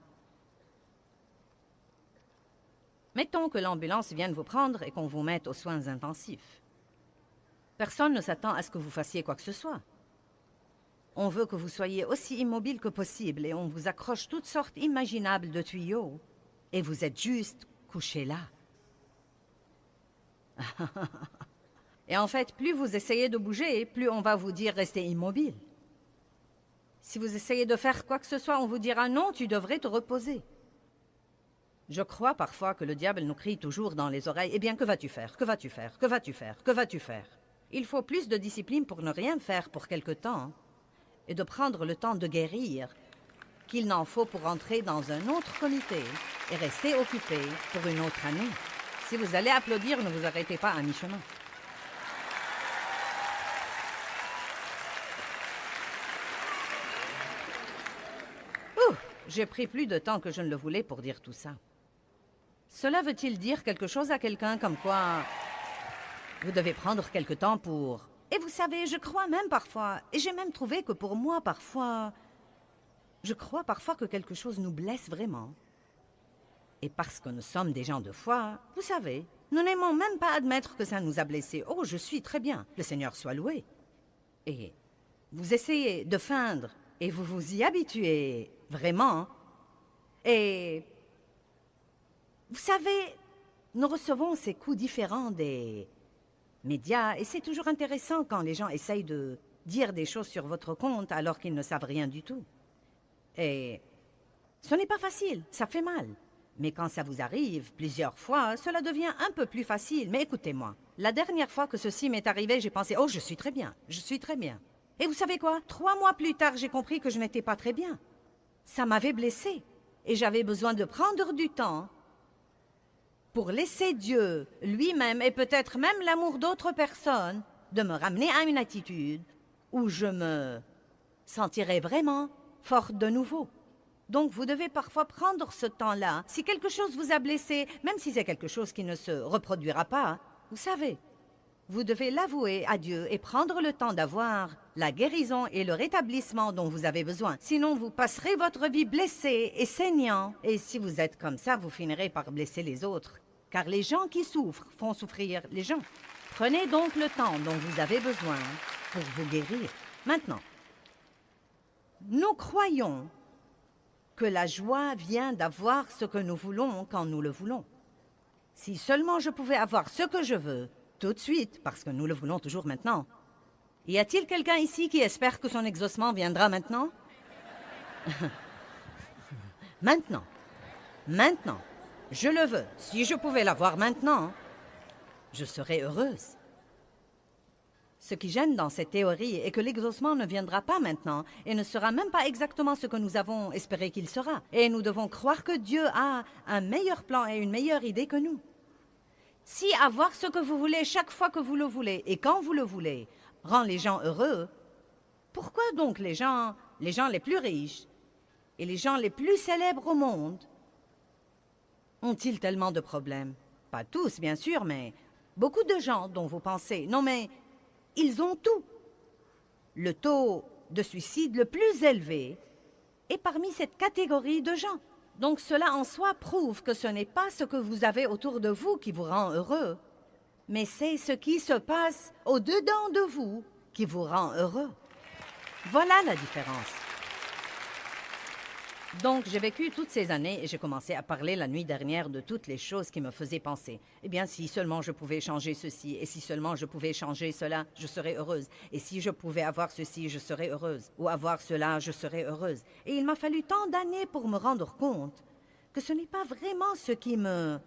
Mettons que l'ambulance vienne vous prendre et qu'on vous mette aux soins intensifs. Personne ne s'attend à ce que vous fassiez quoi que ce soit. On veut que vous soyez aussi immobile que possible et on vous accroche toutes sortes imaginables de tuyaux. Et vous êtes juste couché là. Et en fait, plus vous essayez de bouger, plus on va vous dire restez immobile. Si vous essayez de faire quoi que ce soit, on vous dira non, tu devrais te reposer. Je crois parfois que le diable nous crie toujours dans les oreilles « Eh bien, que vas-tu faire? Que vas-tu faire? Que vas-tu faire? Que vas-tu faire ?» Il faut plus de discipline pour ne rien faire pour quelque temps et de prendre le temps de guérir qu'il n'en faut pour entrer dans un autre comité et rester occupé pour une autre année. Si vous allez applaudir, ne vous arrêtez pas à mi-chemin. J'ai pris plus de temps que je ne le voulais pour dire tout ça. Cela veut-il dire quelque chose à quelqu'un comme quoi vous devez prendre quelque temps pour... Et vous savez, je crois même parfois, et j'ai même trouvé que pour moi parfois, je crois parfois que quelque chose nous blesse vraiment. Et parce que nous sommes des gens de foi, vous savez, nous n'aimons même pas admettre que ça nous a blessés. Oh, je suis très bien, le Seigneur soit loué. Et vous essayez de feindre, et vous vous y habituez vraiment. Et vous savez, nous recevons ces coups différents des médias, et c'est toujours intéressant quand les gens essayent de dire des choses sur votre compte alors qu'ils ne savent rien du tout. Et ce n'est pas facile, ça fait mal. Mais quand ça vous arrive plusieurs fois, cela devient un peu plus facile. Mais écoutez-moi, la dernière fois que ceci m'est arrivé, j'ai pensé « Oh, je suis très bien, je suis très bien ». Et vous savez quoi? 3 mois plus tard, j'ai compris que je n'étais pas très bien. Ça m'avait blessée. Et j'avais besoin de prendre du temps pour laisser Dieu lui-même et peut-être même l'amour d'autres personnes de me ramener à une attitude où je me sentirais vraiment forte de nouveau. Donc vous devez parfois prendre ce temps-là. Si quelque chose vous a blessé, même si c'est quelque chose qui ne se reproduira pas, vous savez, vous devez l'avouer à Dieu et prendre le temps d'avoir la guérison et le rétablissement dont vous avez besoin. Sinon, vous passerez votre vie blessé et saignant. Et si vous êtes comme ça, vous finirez par blesser les autres. Car les gens qui souffrent font souffrir les gens. Prenez donc le temps dont vous avez besoin pour vous guérir. Maintenant, nous croyons que la joie vient d'avoir ce que nous voulons quand nous le voulons. Si seulement je pouvais avoir ce que je veux, tout de suite, parce que nous le voulons toujours maintenant. Y a-t-il quelqu'un ici qui espère que son exaucement viendra maintenant? Maintenant. Maintenant. Je le veux. Si je pouvais l'avoir maintenant, je serais heureuse. Ce qui gêne dans cette théorie est que l'exaucement ne viendra pas maintenant et ne sera même pas exactement ce que nous avons espéré qu'il sera. Et nous devons croire que Dieu a un meilleur plan et une meilleure idée que nous. Si avoir ce que vous voulez chaque fois que vous le voulez et quand vous le voulez rend les gens heureux, pourquoi donc les gens les plus riches et les gens les plus célèbres au monde ont-ils tellement de problèmes? Pas tous, bien sûr, mais beaucoup de gens dont vous pensez. Non, mais ils ont tout. Le taux de suicide le plus élevé est parmi cette catégorie de gens. Donc cela en soi prouve que ce n'est pas ce que vous avez autour de vous qui vous rend heureux, mais c'est ce qui se passe au-dedans de vous qui vous rend heureux. Voilà la différence. Donc, j'ai vécu toutes ces années et j'ai commencé à parler la nuit dernière de toutes les choses qui me faisaient penser. Eh bien, si seulement je pouvais changer ceci, et si seulement je pouvais changer cela, je serais heureuse. Et si je pouvais avoir ceci, je serais heureuse. Ou avoir cela, je serais heureuse. Et il m'a fallu tant d'années pour me rendre compte que ce n'est pas vraiment ce qui me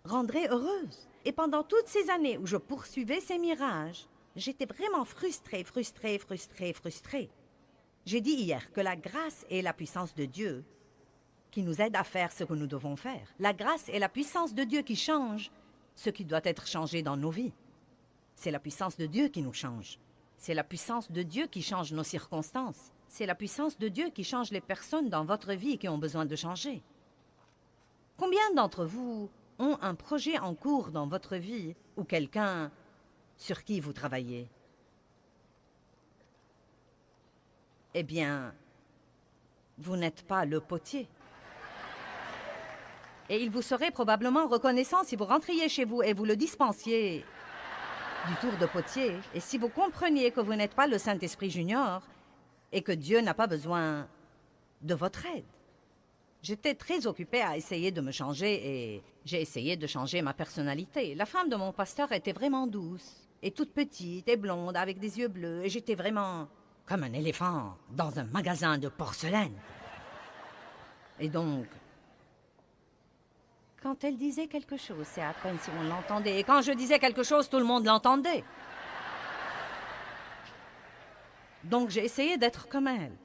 rendrait heureuse. Et pendant toutes ces années où je poursuivais ces mirages, j'étais vraiment frustrée. J'ai dit hier que la grâce est la puissance de Dieu qui nous aide à faire ce que nous devons faire. La grâce est la puissance de Dieu qui change ce qui doit être changé dans nos vies. C'est la puissance de Dieu qui nous change. C'est la puissance de Dieu qui change nos circonstances. C'est la puissance de Dieu qui change les personnes dans votre vie qui ont besoin de changer. Combien d'entre vous ont un projet en cours dans votre vie ou quelqu'un sur qui vous travaillez? Eh bien, vous n'êtes pas le potier. Et il vous serait probablement reconnaissant si vous rentriez chez vous et vous le dispensiez du tour de potier, et si vous compreniez que vous n'êtes pas le Saint-Esprit Junior et que Dieu n'a pas besoin de votre aide. J'étais très occupée à essayer de me changer et j'ai essayé de changer ma personnalité. La femme de mon pasteur était vraiment douce et toute petite et blonde avec des yeux bleus et j'étais vraiment comme un éléphant dans un magasin de porcelaine. Et donc, quand elle disait quelque chose, c'est à peine si on l'entendait. Et quand je disais quelque chose, tout le monde l'entendait. Donc j'ai essayé d'être comme elle.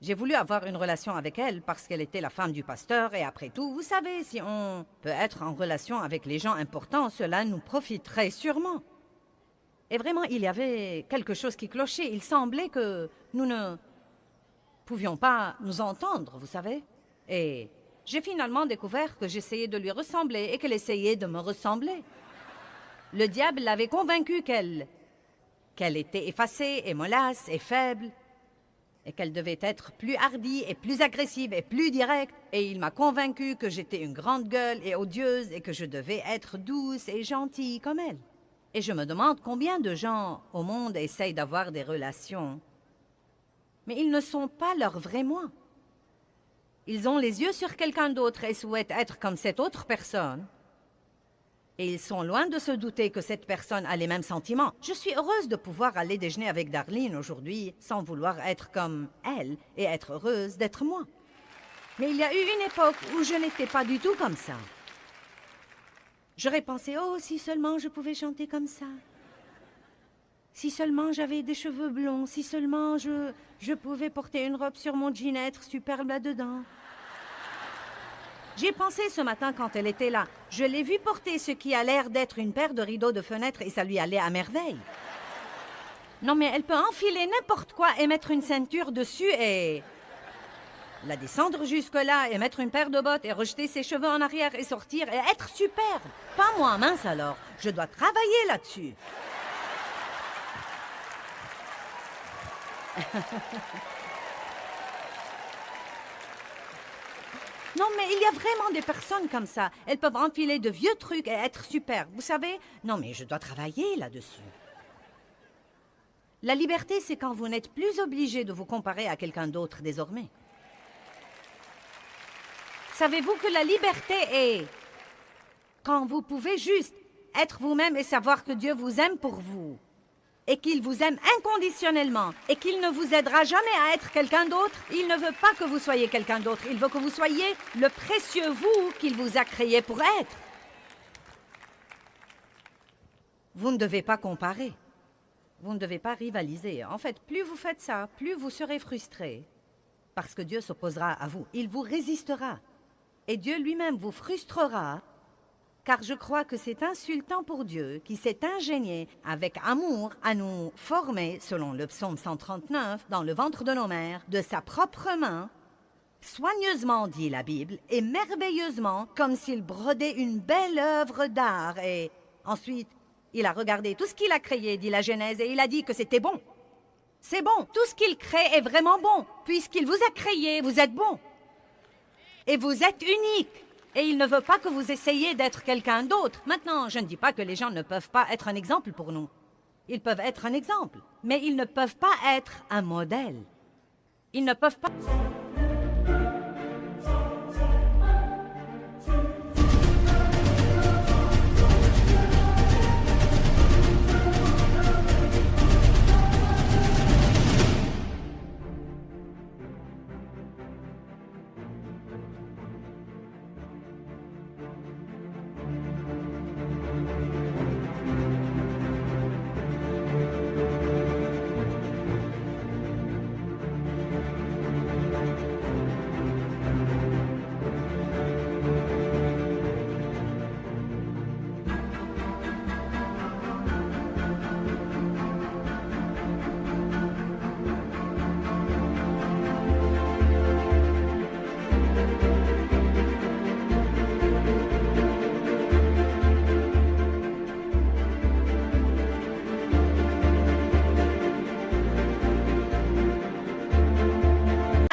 J'ai voulu avoir une relation avec elle parce qu'elle était la femme du pasteur et après tout, vous savez, si on peut être en relation avec les gens importants, cela nous profiterait sûrement. Et vraiment, il y avait quelque chose qui clochait. Il semblait que nous ne pouvions pas nous entendre, vous savez. Et j'ai finalement découvert que j'essayais de lui ressembler et qu'elle essayait de me ressembler. Le diable l'avait convaincue qu'elle était effacée et mollasse et faible et qu'elle devait être plus hardie et plus agressive et plus directe. Et il m'a convaincue que j'étais une grande gueule et odieuse et que je devais être douce et gentille comme elle. Et je me demande combien de gens au monde essayent d'avoir des relations, mais ils ne sont pas leur vrai moi. Ils ont les yeux sur quelqu'un d'autre et souhaitent être comme cette autre personne. Et ils sont loin de se douter que cette personne a les mêmes sentiments. Je suis heureuse de pouvoir aller déjeuner avec Darlene aujourd'hui sans vouloir être comme elle et être heureuse d'être moi. Mais il y a eu une époque où je n'étais pas du tout comme ça. J'aurais pensé, oh, si seulement je pouvais chanter comme ça. Si seulement j'avais des cheveux blonds, si seulement je pouvais porter une robe sur mon jean et être superbe là-dedans. J'y ai pensé ce matin quand elle était là. Je l'ai vue porter ce qui a l'air d'être une paire de rideaux de fenêtre et ça lui allait à merveille. Non, mais elle peut enfiler n'importe quoi et mettre une ceinture dessus et la descendre jusque-là et mettre une paire de bottes et rejeter ses cheveux en arrière et sortir et être superbe. Pas moi, mince alors. Je dois travailler là-dessus. Non, mais il y a vraiment des personnes comme ça. Elles peuvent enfiler de vieux trucs et être superbes, vous savez? Non, mais je dois travailler là-dessus. La liberté, c'est quand vous n'êtes plus obligé de vous comparer à quelqu'un d'autre désormais. Savez-vous que la liberté est quand vous pouvez juste être vous-même et savoir que Dieu vous aime pour vous et qu'il vous aime inconditionnellement et qu'il ne vous aidera jamais à être quelqu'un d'autre. Il ne veut pas que vous soyez quelqu'un d'autre. Il veut que vous soyez le précieux vous qu'il vous a créé pour être. Vous ne devez pas comparer. Vous ne devez pas rivaliser. En fait, plus vous faites ça, plus vous serez frustré. Parce que Dieu s'opposera à vous. Il vous résistera. Et Dieu lui-même vous frustrera. Car je crois que c'est insultant pour Dieu qui s'est ingénié avec amour à nous former, selon le psaume 139, dans le ventre de nos mères, de sa propre main, soigneusement, dit la Bible, et merveilleusement, comme s'il brodait une belle œuvre d'art. Et ensuite, il a regardé tout ce qu'il a créé, dit la Genèse, et il a dit que c'était bon. C'est bon, tout ce qu'il crée est vraiment bon. Puisqu'il vous a créé, vous êtes bon. Et vous êtes unique. Et il ne veut pas que vous essayiez d'être quelqu'un d'autre. Maintenant, je ne dis pas que les gens ne peuvent pas être un exemple pour nous. Ils peuvent être un exemple, mais ils ne peuvent pas être un modèle. Ils ne peuvent pas...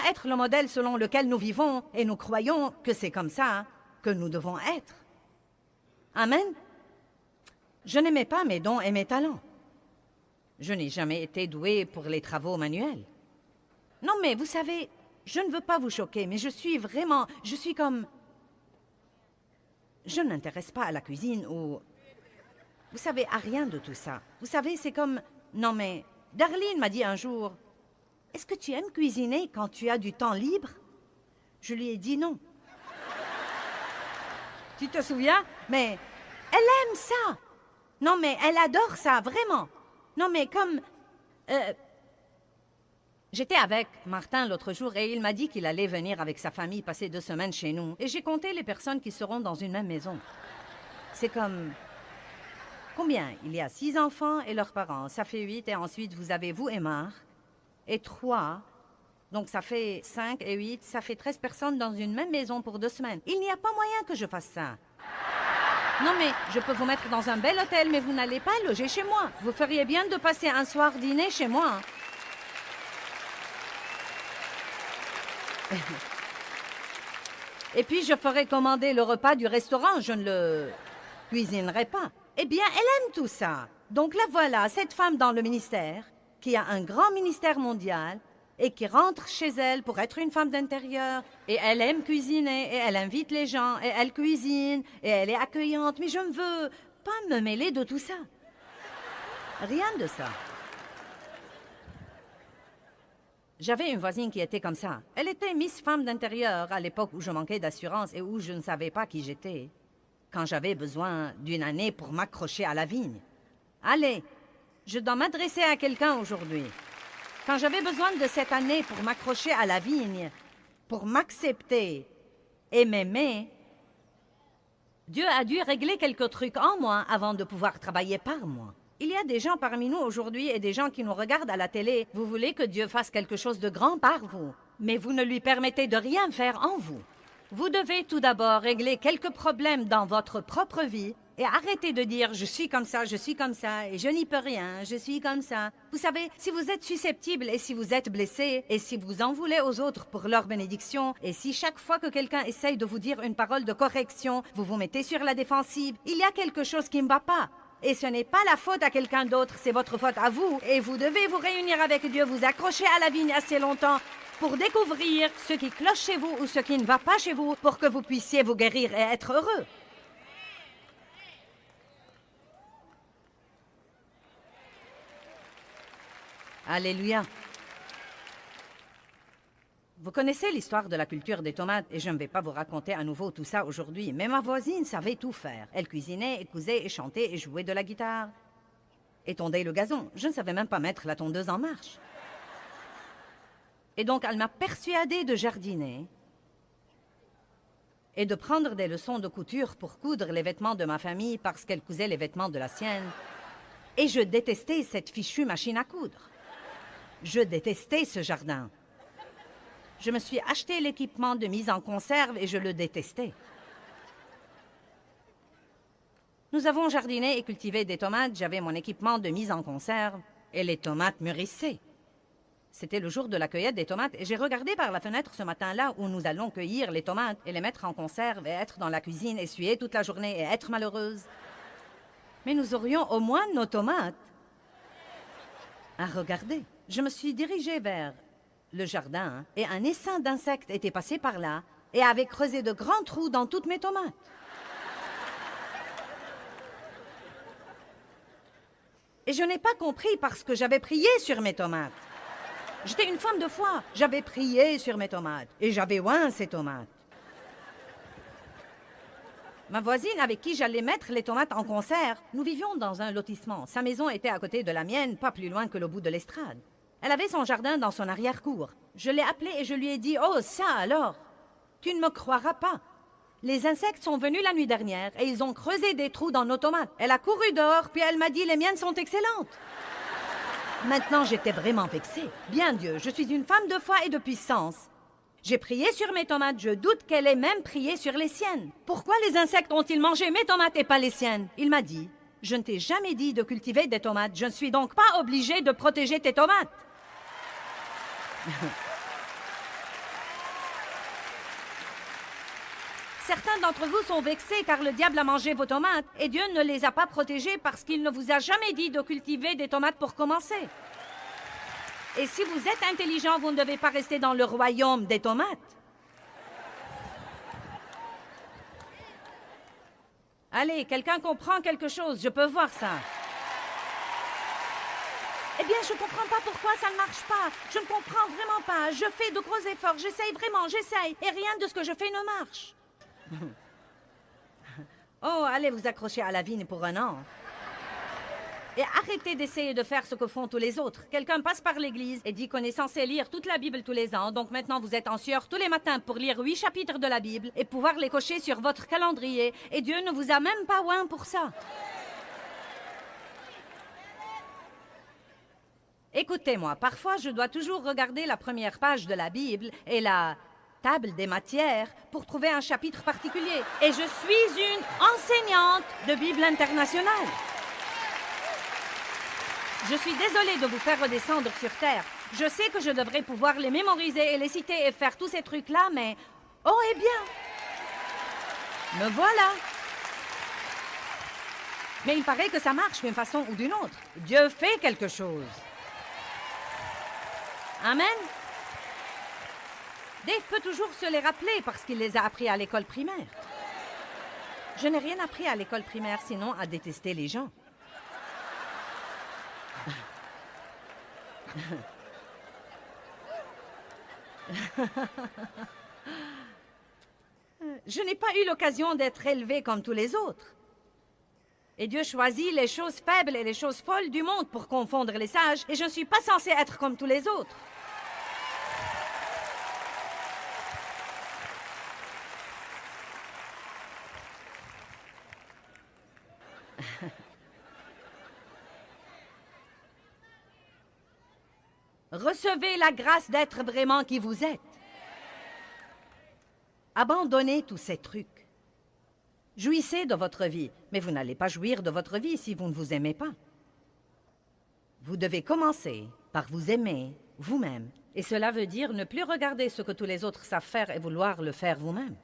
être le modèle selon lequel nous vivons et nous croyons que c'est comme ça que nous devons être. Amen. Je n'aimais pas mes dons et mes talents. Je n'ai jamais été douée pour les travaux manuels. Non, mais vous savez, je ne veux pas vous choquer, mais je suis comme... Je ne m'intéresse pas à la cuisine ou... Vous savez, à rien de tout ça. Vous savez, c'est comme... Non, mais Darlene m'a dit un jour... Est-ce que tu aimes cuisiner quand tu as du temps libre? Je lui ai dit non. Tu te souviens? Mais elle aime ça. Non, mais elle adore ça, vraiment. Non, mais comme... J'étais avec Martin l'autre jour et il m'a dit qu'il allait venir avec sa famille passer 2 semaines chez nous. Et j'ai compté les personnes qui seront dans une même maison. C'est comme... Combien? Il y a 6 enfants et leurs parents. Ça fait 8 et ensuite vous avez vous et Marc. Et 3, donc ça fait 5 et 8, ça fait 13 personnes dans une même maison pour 2 semaines. Il n'y a pas moyen que je fasse ça. Non mais, je peux vous mettre dans un bel hôtel, mais vous n'allez pas loger chez moi. Vous feriez bien de passer un soir dîner chez moi. Et puis je ferai commander le repas du restaurant, je ne le cuisinerai pas. Eh bien, elle aime tout ça. Donc la voilà, cette femme dans le ministère... qui a un grand ministère mondial et qui rentre chez elle pour être une femme d'intérieur. Et elle aime cuisiner, et elle invite les gens, et elle cuisine, et elle est accueillante. Mais je ne veux pas me mêler de tout ça. Rien de ça. J'avais une voisine qui était comme ça. Elle était Miss Femme d'intérieur à l'époque où je manquais d'assurance et où je ne savais pas qui j'étais. Quand j'avais besoin d'une année pour m'accrocher à la vigne. Allez! Je dois m'adresser à quelqu'un aujourd'hui. Quand j'avais besoin de cette année pour m'accrocher à la vigne, pour m'accepter et m'aimer, Dieu a dû régler quelques trucs en moi avant de pouvoir travailler par moi. Il y a des gens parmi nous aujourd'hui et des gens qui nous regardent à la télé. Vous voulez que Dieu fasse quelque chose de grand par vous, mais vous ne lui permettez de rien faire en vous. Vous devez tout d'abord régler quelques problèmes dans votre propre vie et arrêtez de dire « je suis comme ça et je n'y peux rien, je suis comme ça ». Vous savez, si vous êtes susceptible et si vous êtes blessé et si vous en voulez aux autres pour leur bénédiction et si chaque fois que quelqu'un essaye de vous dire une parole de correction, vous vous mettez sur la défensive, il y a quelque chose qui ne va pas. Et ce n'est pas la faute à quelqu'un d'autre, c'est votre faute à vous. Et vous devez vous réunir avec Dieu, vous accrocher à la vigne assez longtemps pour découvrir ce qui cloche chez vous ou ce qui ne va pas chez vous pour que vous puissiez vous guérir et être heureux. Alléluia. Vous connaissez l'histoire de la culture des tomates et je ne vais pas vous raconter à nouveau tout ça aujourd'hui, mais ma voisine savait tout faire. Elle cuisinait, et cousait, et chantait, et jouait de la guitare. et tondait le gazon. Je ne savais même pas mettre la tondeuse en marche. Et donc, elle m'a persuadée de jardiner et de prendre des leçons de couture pour coudre les vêtements de ma famille parce qu'elle cousait les vêtements de la sienne. Et je détestais cette fichue machine à coudre. Je détestais ce jardin. Je me suis acheté l'équipement de mise en conserve et je le détestais. Nous avons jardiné et cultivé des tomates. J'avais mon équipement de mise en conserve et les tomates mûrissaient. C'était le jour de la cueillette des tomates et j'ai regardé par la fenêtre ce matin-là où nous allons cueillir les tomates et les mettre en conserve et être dans la cuisine, essuyer toute la journée et être malheureuse. Mais nous aurions au moins nos tomates à regarder. Je me suis dirigée vers le jardin et un essaim d'insectes était passé par là et avait creusé de grands trous dans toutes mes tomates. Et je n'ai pas compris parce que j'avais prié sur mes tomates. J'étais une femme de foi. J'avais prié sur mes tomates et j'avais oint ces tomates. Ma voisine avec qui j'allais mettre les tomates en conserve, nous vivions dans un lotissement. Sa maison était à côté de la mienne, pas plus loin que le bout de l'estrade. Elle avait son jardin dans son arrière-cour. Je l'ai appelée et je lui ai dit « Oh, ça alors! Tu ne me croiras pas. Les insectes sont venus la nuit dernière et ils ont creusé des trous dans nos tomates. Elle a couru dehors, puis elle m'a dit « Les miennes sont excellentes. » Maintenant, j'étais vraiment vexée. Bien Dieu, je suis une femme de foi et de puissance. J'ai prié sur mes tomates, je doute qu'elle ait même prié sur les siennes. Pourquoi les insectes ont-ils mangé mes tomates et pas les siennes? Il m'a dit « Je ne t'ai jamais dit de cultiver des tomates, je ne suis donc pas obligée de protéger tes tomates. » Certains d'entre vous sont vexés car le diable a mangé vos tomates et Dieu ne les a pas protégées parce qu'il ne vous a jamais dit de cultiver des tomates pour commencer. Et si vous êtes intelligent, vous ne devez pas rester dans le royaume des tomates. Allez, quelqu'un comprend quelque chose, je peux voir ça. Eh bien, je ne comprends pas pourquoi ça ne marche pas. Je ne comprends vraiment pas. Je fais de gros efforts, j'essaye vraiment, j'essaye. Et rien de ce que je fais ne marche. Oh, allez vous accrocher à la vigne pour un an. Et arrêtez d'essayer de faire ce que font tous les autres. Quelqu'un passe par l'église et dit qu'on est censé lire toute la Bible tous les ans. Donc maintenant, vous êtes en sueur tous les matins pour lire 8 chapitres de la Bible et pouvoir les cocher sur votre calendrier. Et Dieu ne vous a même pas oint pour ça. Écoutez-moi, parfois je dois toujours regarder la première page de la Bible et la table des matières pour trouver un chapitre particulier. Et je suis une enseignante de Bible internationale. Je suis désolée de vous faire redescendre sur Terre. Je sais que je devrais pouvoir les mémoriser et les citer et faire tous ces trucs-là, mais... Oh, eh bien! Me voilà! Mais il paraît que ça marche d'une façon ou d'une autre. Dieu fait quelque chose. Amen? Dave peut toujours se les rappeler parce qu'il les a appris à l'école primaire. Je n'ai rien appris à l'école primaire, sinon à détester les gens. Je n'ai pas eu l'occasion d'être élevée comme tous les autres. Et Dieu choisit les choses faibles et les choses folles du monde pour confondre les sages, et je ne suis pas censée être comme tous les autres. Recevez la grâce d'être vraiment qui vous êtes. Abandonnez tous ces trucs. Jouissez de votre vie, mais vous n'allez pas jouir de votre vie si vous ne vous aimez pas. Vous devez commencer par vous aimer vous-même. Et cela veut dire ne plus regarder ce que tous les autres savent faire et vouloir le faire vous-même.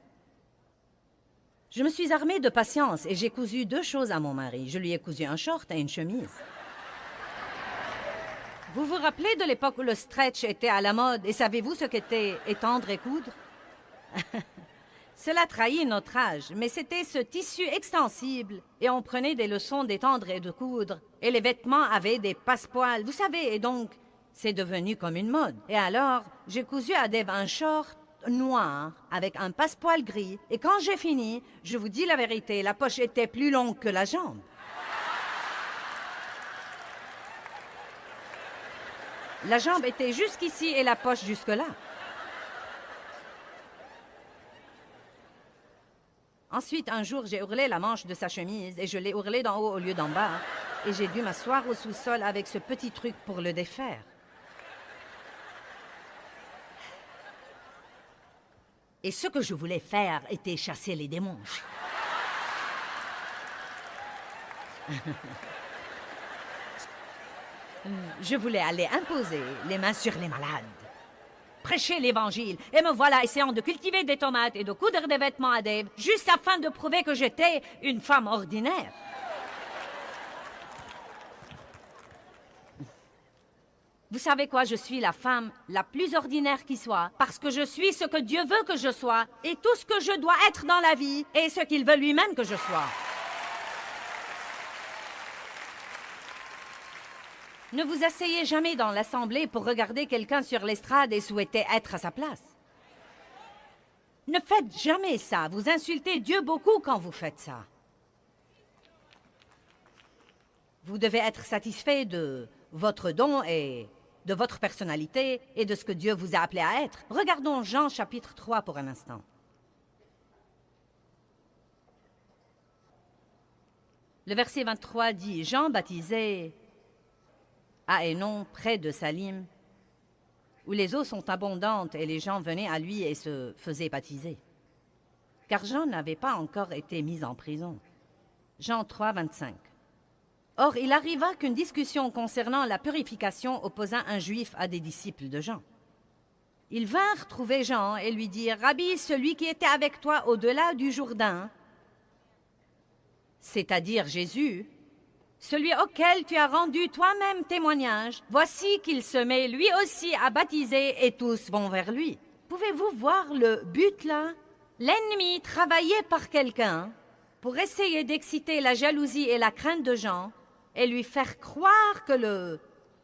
Je me suis armée de patience et j'ai cousu 2 choses à mon mari. Je lui ai cousu un short et une chemise. Vous vous rappelez de l'époque où le stretch était à la mode et savez-vous ce qu'était étendre et coudre? Cela trahit notre âge, mais c'était ce tissu extensible et on prenait des leçons d'étendre et de coudre et les vêtements avaient des passepoils, vous savez, et donc c'est devenu comme une mode. Et alors, j'ai cousu à Dave un short noir avec un passepoil gris et quand j'ai fini, je vous dis la vérité, la poche était plus longue que la jambe. La jambe était jusqu'ici et la poche jusque-là. Ensuite, un jour, j'ai ourlé la manche de sa chemise et je l'ai ourlé d'en haut au lieu d'en bas. Et j'ai dû m'asseoir au sous-sol avec ce petit truc pour le défaire. Et ce que je voulais faire était chasser les démons. Je voulais aller imposer les mains sur les malades, prêcher l'Évangile, et me voilà essayant de cultiver des tomates et de coudre des vêtements à Dave, juste afin de prouver que j'étais une femme ordinaire. Vous savez quoi, je suis la femme la plus ordinaire qui soit, parce que je suis ce que Dieu veut que je sois, et tout ce que je dois être dans la vie, et ce qu'il veut lui-même que je sois. Ne vous asseyez jamais dans l'assemblée pour regarder quelqu'un sur l'estrade et souhaiter être à sa place. Ne faites jamais ça. Vous insultez Dieu beaucoup quand vous faites ça. Vous devez être satisfait de votre don et de votre personnalité et de ce que Dieu vous a appelé à être. Regardons Jean chapitre 3 pour un instant. Le verset 23 dit « Jean baptisait à Hénon, près de Salim, où les eaux sont abondantes et les gens venaient à lui et se faisaient baptiser. Car Jean n'avait pas encore été mis en prison. » Jean 3, 25. Or, il arriva qu'une discussion concernant la purification opposa un juif à des disciples de Jean. Ils vinrent trouver Jean et lui dirent « Rabbi, celui qui était avec toi au-delà du Jourdain, c'est-à-dire Jésus, celui auquel tu as rendu toi-même témoignage, voici qu'il se met lui aussi à baptiser et tous vont vers lui. » Pouvez-vous voir le but là? L'ennemi travaillait par quelqu'un pour essayer d'exciter la jalousie et la crainte de Jean et lui faire croire que le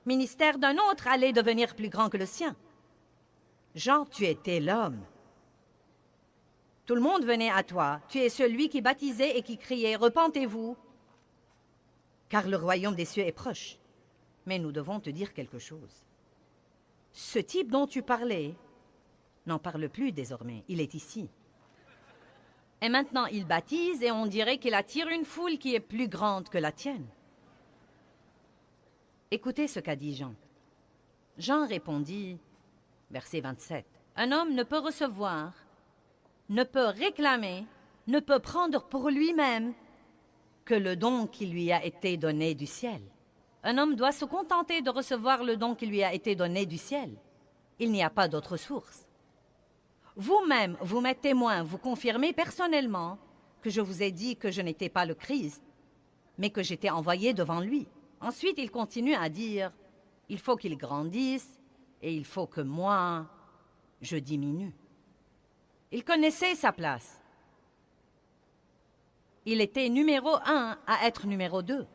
ministère d'un autre allait devenir plus grand que le sien. Jean, tu étais l'homme. Tout le monde venait à toi. Tu es celui qui baptisait et qui criait « Repentez-vous !» car le royaume des cieux est proche. Mais nous devons te dire quelque chose. Ce type dont tu parlais n'en parle plus désormais. Il est ici. Et maintenant, il baptise et on dirait qu'il attire une foule qui est plus grande que la tienne. Écoutez ce qu'a dit Jean. Jean répondit, verset 27, « Un homme ne peut recevoir, ne peut réclamer, ne peut prendre pour lui-même que le don qui lui a été donné du ciel. Un homme doit se contenter de recevoir le don qui lui a été donné du ciel. Il n'y a pas d'autre source. Vous-même, vous m'êtes témoin, vous confirmez personnellement que je vous ai dit que je n'étais pas le Christ, mais que j'étais envoyé devant lui. » Ensuite, il continue à dire, « Il faut qu'il grandisse et il faut que moi, je diminue. » Il connaissait sa place. Il était numéro 1 à être numéro 2.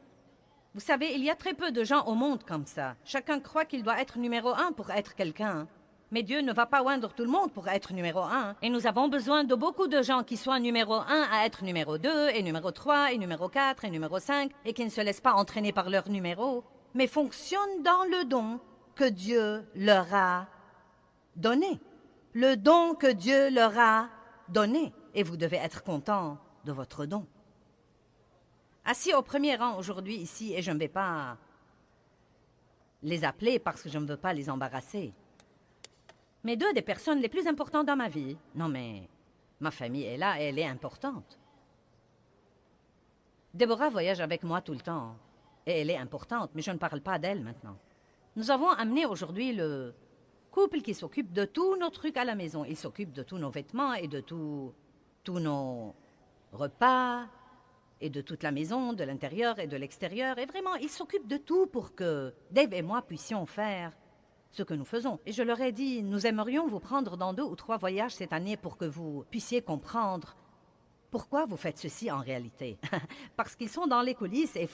Vous savez, il y a très peu de gens au monde comme ça. Chacun croit qu'il doit être numéro 1 pour être quelqu'un. Mais Dieu ne va pas oindre tout le monde pour être numéro 1. Et nous avons besoin de beaucoup de gens qui soient numéro 1 à être numéro 2, et numéro 3, et numéro 4, et numéro 5, et qui ne se laissent pas entraîner par leur numéro, mais fonctionnent dans le don que Dieu leur a donné. Le don que Dieu leur a donné. Et vous devez être content de votre don. Assis au premier rang aujourd'hui ici, et je ne vais pas les appeler parce que je ne veux pas les embarrasser. Mais deux des personnes les plus importantes dans ma vie. Non mais, ma famille est là et elle est importante. Déborah voyage avec moi tout le temps. Et elle est importante, mais je ne parle pas d'elle maintenant. Nous avons amené aujourd'hui le couple qui s'occupe de tous nos trucs à la maison. Il s'occupe de tous nos vêtements et de tous nos repas et de toute la maison, de l'intérieur et de l'extérieur. Et vraiment, il s'occupe de tout pour que Dave et moi puissions faire ce que nous faisons. Et je leur ai dit, nous aimerions vous prendre dans 2 ou 3 voyages cette année pour que vous puissiez comprendre pourquoi vous faites ceci en réalité. Parce qu'ils sont dans les coulisses et...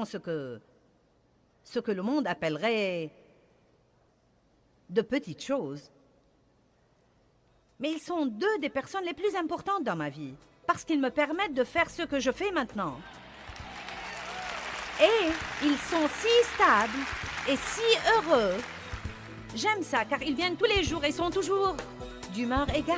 ce que le monde appellerait de petites choses. Mais ils sont deux des personnes les plus importantes dans ma vie, parce qu'ils me permettent de faire ce que je fais maintenant. Et ils sont si stables et si heureux. J'aime ça, car ils viennent tous les jours et sont toujours d'humeur égale.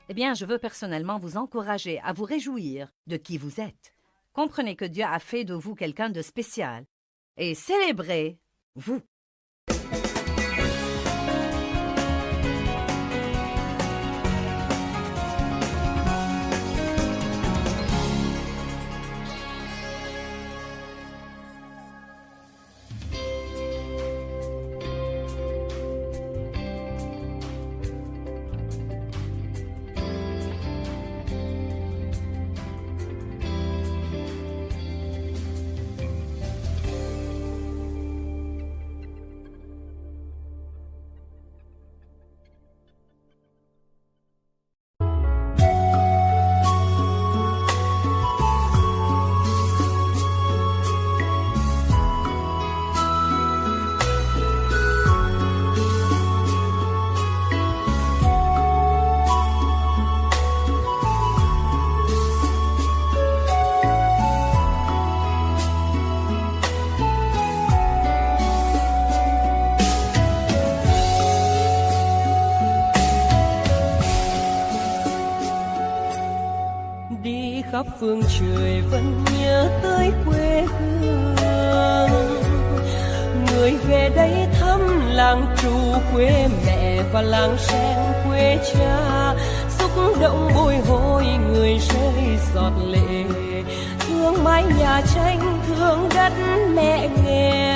Eh bien, je veux personnellement vous encourager à vous réjouir de qui vous êtes. Comprenez que Dieu a fait de vous quelqu'un de spécial et célébrez vous. khắp phương trời vẫn nhớ tới quê hương. Người về đây thăm làng trù quê mẹ và làng sen quê cha, xúc động bồi hồi người rơi giọt lệ. Thương mái nhà tranh, thương đất mẹ nghèo.